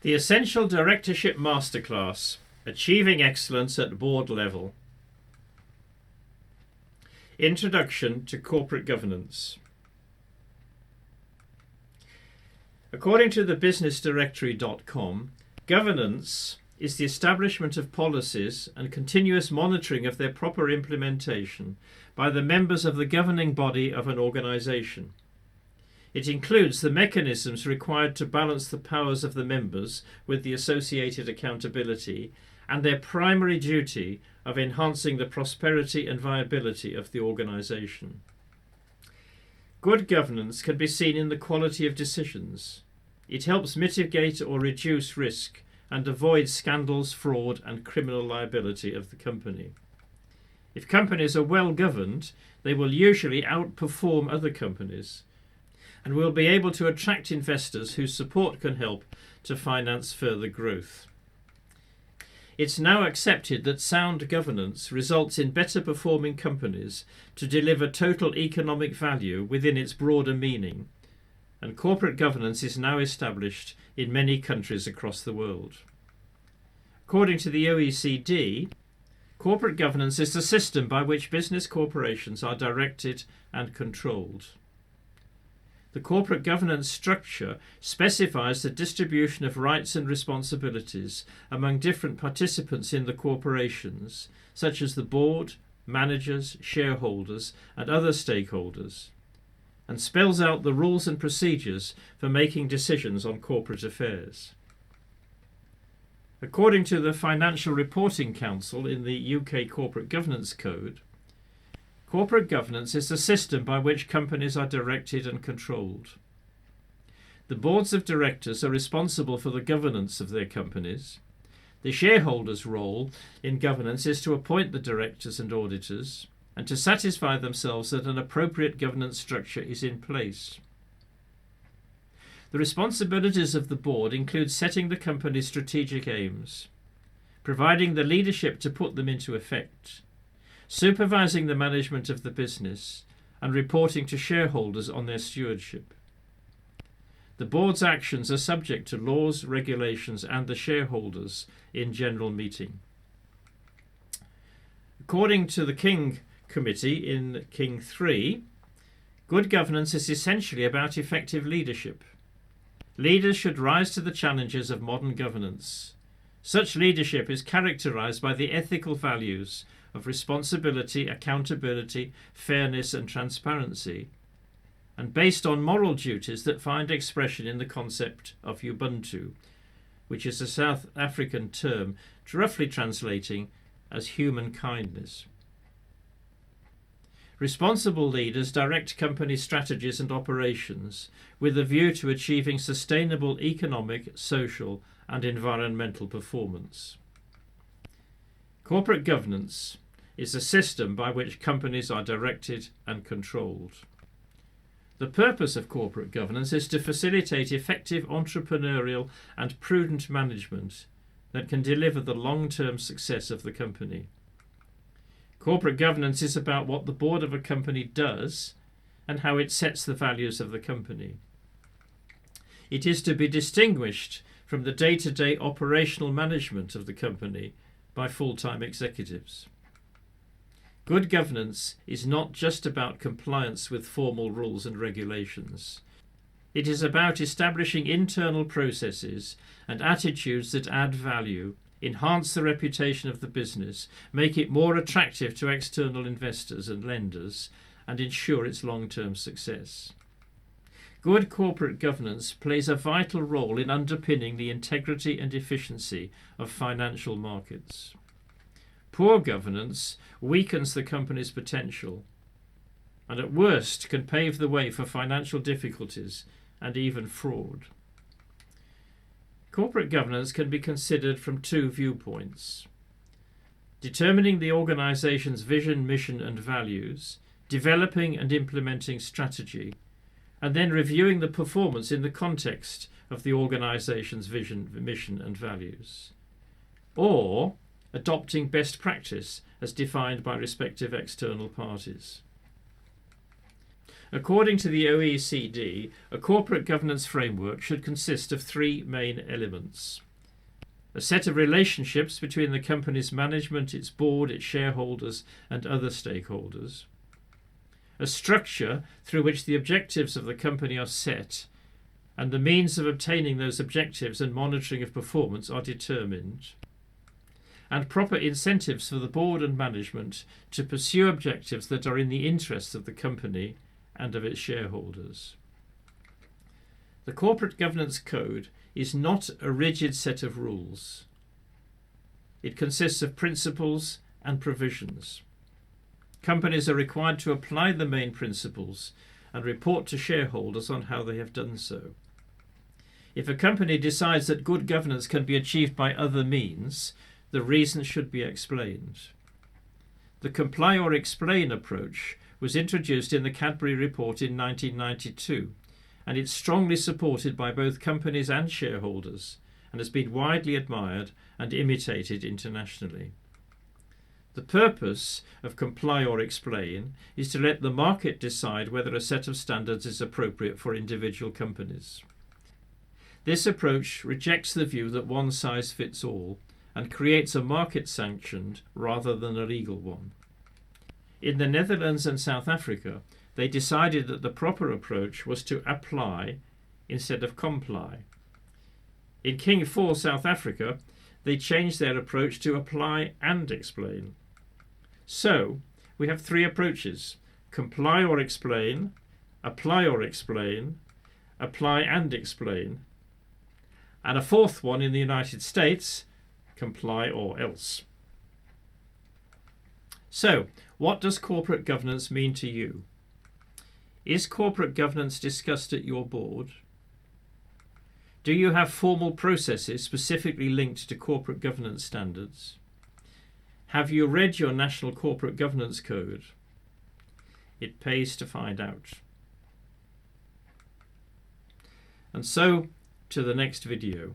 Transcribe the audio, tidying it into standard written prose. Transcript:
The Essential Directorship Masterclass, Achieving Excellence at Board Level. Introduction to Corporate Governance. According to the businessdirectory.com, governance is the establishment of policies and continuous monitoring of their proper implementation by the members of the governing body of an organisation. It includes the mechanisms required to balance the powers of the members with the associated accountability and their primary duty of enhancing the prosperity and viability of the organisation. Good governance can be seen in the quality of decisions. It helps mitigate or reduce risk and avoid scandals, fraud and criminal liability of the company. If companies are well governed, they will usually outperform other companies and will be able to attract investors whose support can help to finance further growth. It's now accepted that sound governance results in better performing companies to deliver total economic value within its broader meaning, and corporate governance is now established in many countries across the world. According to the OECD, corporate governance is the system by which business corporations are directed and controlled. The corporate governance structure specifies the distribution of rights and responsibilities among different participants in the corporations, such as the board, managers, shareholders, and other stakeholders, and spells out the rules and procedures for making decisions on corporate affairs. According to the Financial Reporting Council in the UK Corporate Governance Code, corporate governance is the system by which companies are directed and controlled. The boards of directors are responsible for the governance of their companies. The shareholders' role in governance is to appoint the directors and auditors and to satisfy themselves that an appropriate governance structure is in place. The responsibilities of the board include setting the company's strategic aims, providing the leadership to put them into effect, supervising the management of the business, and reporting to shareholders on their stewardship. The board's actions are subject to laws, regulations, and the shareholders in general meeting. According to the King Committee in King 3, good governance is essentially about effective leadership. Leaders should rise to the challenges of modern governance. Such leadership is characterized by the ethical values of responsibility, accountability, fairness and transparency, and based on moral duties that find expression in the concept of Ubuntu, which is a South African term roughly translating as human kindness. Responsible leaders direct company strategies and operations with a view to achieving sustainable economic, social and environmental performance. Corporate governance is a system by which companies are directed and controlled. The purpose of corporate governance is to facilitate effective entrepreneurial and prudent management that can deliver the long-term success of the company. Corporate governance is about what the board of a company does and how it sets the values of the company. It is to be distinguished from the day-to-day operational management of the company by full-time executives. Good governance is not just about compliance with formal rules and regulations. It is about establishing internal processes and attitudes that add value, enhance the reputation of the business, make it more attractive to external investors and lenders, and ensure its long-term success. Good corporate governance plays a vital role in underpinning the integrity and efficiency of financial markets. Poor governance weakens the company's potential and at worst can pave the way for financial difficulties and even fraud. Corporate governance can be considered from two viewpoints: determining the organization's vision, mission and values, developing and implementing strategy, and then reviewing the performance in the context of the organization's vision, mission and values, or adopting best practice as defined by respective external parties. According to the OECD, a corporate governance framework should consist of three main elements: a set of relationships between the company's management, its board, its shareholders, and other stakeholders; a structure through which the objectives of the company are set and the means of obtaining those objectives and monitoring of performance are determined; and proper incentives for the board and management to pursue objectives that are in the interests of the company and of its shareholders. The Corporate Governance Code is not a rigid set of rules. It consists of principles and provisions. Companies are required to apply the main principles and report to shareholders on how they have done so. If a company decides that good governance can be achieved by other means, the reasons should be explained. The comply or explain approach was introduced in the Cadbury Report in 1992, and it's strongly supported by both companies and shareholders and has been widely admired and imitated internationally. The purpose of comply or explain is to let the market decide whether a set of standards is appropriate for individual companies. This approach rejects the view that one size fits all and creates a market-sanctioned rather than a legal one. In the Netherlands and South Africa, they decided that the proper approach was to apply instead of comply. In King 4 South Africa, they changed their approach to apply and explain. So, we have three approaches: comply or explain, apply or explain, apply and explain, and a fourth one in the United States, comply or else. So, what does corporate governance mean to you? Is corporate governance discussed at your board? Do you have formal processes specifically linked to corporate governance standards? Have you read your National Corporate Governance Code? It pays to find out. And so, to the next video.